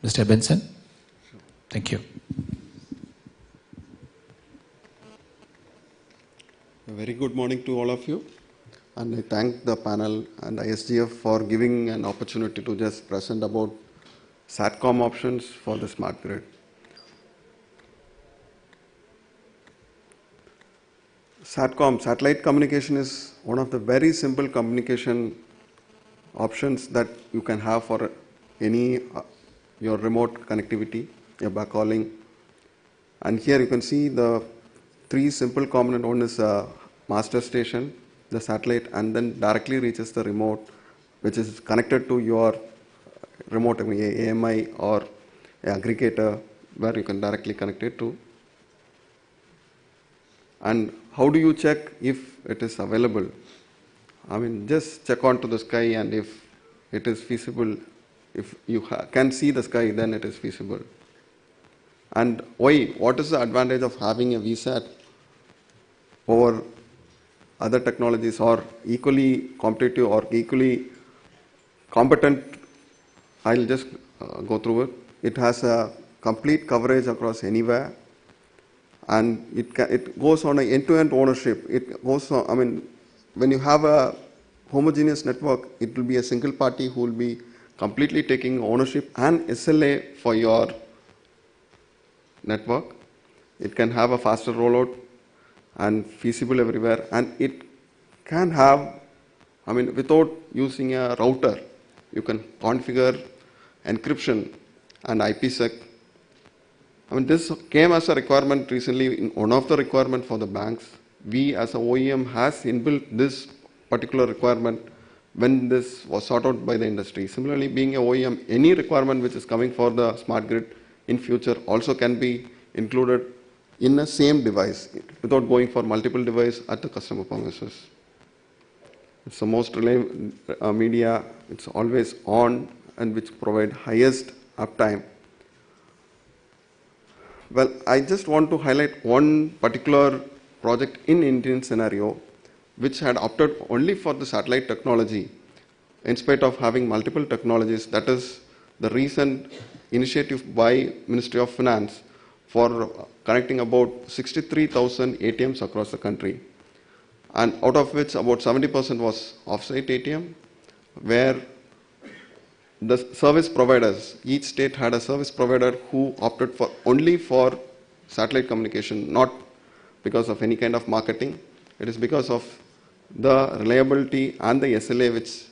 Mr. Ebinson? Thank you. A very good morning to all of you, and I thank the panel and ISGF for giving an opportunity to just present about SATCOM options for the smart grid. SATCOM, satellite communication, is one of the very simple communication options that you can have for any your remote connectivity, your backhauling. And here you can see the three simple components. One is a master station, the satellite, and then directly reaches the remote, which is connected to your remote, AMI or aggregator, where you can directly connect it to. And how do you check if it is available? I mean, just check onto the sky, and if it is feasible, if you can see the sky, then it is feasible. And why? What is the advantage of having a VSAT over other technologies, or equally competitive or equally competent? I'll just go through it. It has a complete coverage across anywhere, and it goes on an end-to-end ownership. It goes on, I mean, when you have a homogeneous network, it will be a single party who will be completely taking ownership and SLA for your network. It can have a faster rollout and feasible everywhere, and it can have, I mean, without using a router, you can configure encryption and IPsec. I mean, this came as a requirement recently in one of the requirements for the banks. We as a OEM has inbuilt this particular requirement when this was sought out by the industry. Similarly, being a OEM, any requirement which is coming for the smart grid in future also can be included in the same device without going for multiple devices at the customer premises. It's the most reliable media. It's always on, and which provide highest uptime. Well, I just want to highlight one particular project in Indian scenario which had opted only for the satellite technology in spite of having multiple technologies. That is the recent initiative by Ministry of Finance for connecting about 63,000 ATMs across the country, and out of which about 70% was off-site ATM, where the service providers, each state had a service provider who opted for only for satellite communication, not because of any kind of marketing. It is because of the reliability and the SLA which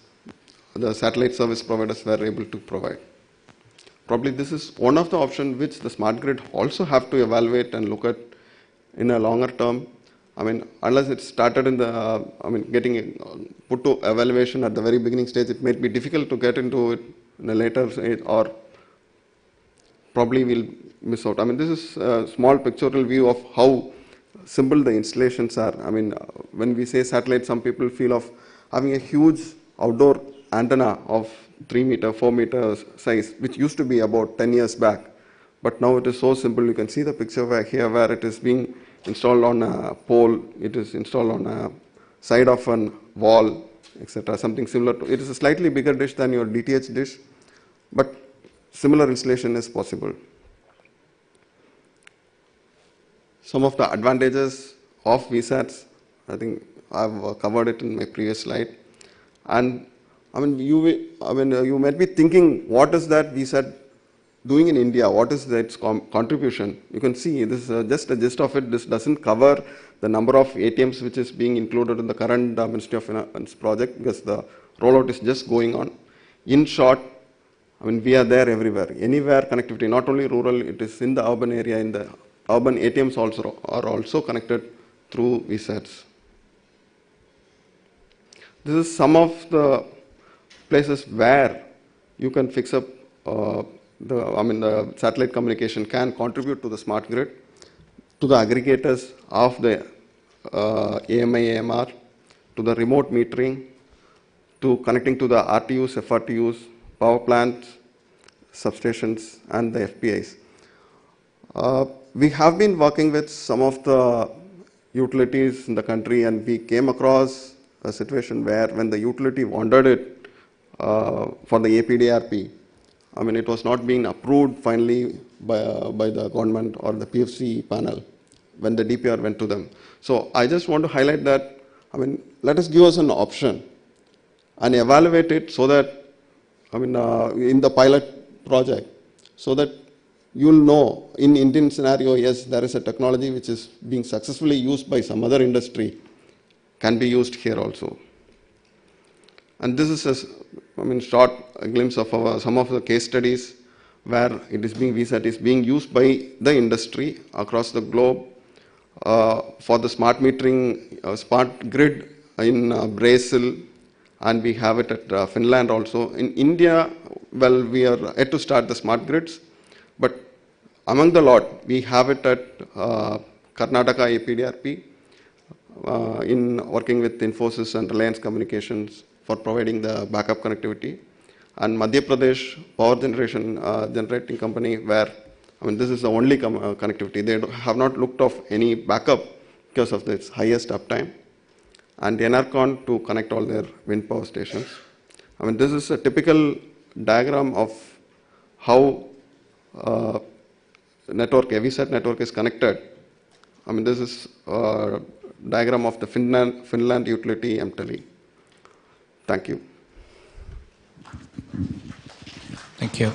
the satellite service providers were able to provide. Probably this is one of the options which the smart grid also have to evaluate and look at in a longer term. I mean, unless it started in the, getting put to evaluation at the very beginning stage, it may be difficult to get into it in a later stage, or probably we'll miss out. I mean, this is a small pictorial view of how simple the installations are. I mean, when we say satellite, some people feel of having a huge outdoor antenna of 3 meter, 4 meters size, which used to be about 10 years back. But now it is so simple. You can see the picture here where it is being installed on a pole, it is installed on a side of a wall, etc. Something similar to, it is a slightly bigger dish than your DTH dish, but similar installation is possible. Some of the advantages of VSATs, I think I've covered it in my previous slide. And I mean, you might be thinking, what is that VSAT doing in India? What is its contribution? You can see this is just a gist of it. This doesn't cover the number of ATMs which is being included in the current Ministry of Finance project, because the rollout is just going on. In short, I mean, we are there everywhere, anywhere connectivity, not only rural, it is in the urban area. In the urban, ATMs also are also connected through VSATs. This is some of the places where you can fix up the satellite communication can contribute to the smart grid, to the aggregators of the AMI, AMR, to the remote metering, to connecting to the RTUs, FRTUs, power plants, substations, and the FPIs. We have been working with some of the utilities in the country, and we came across a situation where when the utility wanted it for the APDRP, I mean, it was not being approved finally by the government or the PFC panel when the DPR went to them. So I just want to highlight that, I mean, let us give us an option and evaluate it so that, I mean, in the pilot project, so that you'll know in Indian scenario, yes, there is a technology which is being successfully used by some other industry, can be used here also. And this is a, I mean, short glimpse of some of the case studies where VSAT is being used by the industry across the globe for the smart metering, smart grid in Brazil, and we have it at Finland also. In India, well, we are yet to start the smart grids, but among the lot, we have it at Karnataka APDRP in working with Infosys and Reliance Communications for providing the backup connectivity, and Madhya Pradesh power generation generating company where, I mean, this is the only connectivity. They have not looked of any backup because of its highest uptime, and NRCon to connect all their wind power stations. I mean, this is a typical diagram of how network, VSAT network is connected. I mean, this is a diagram of the Finland utility MTELI. Thank you. Thank you.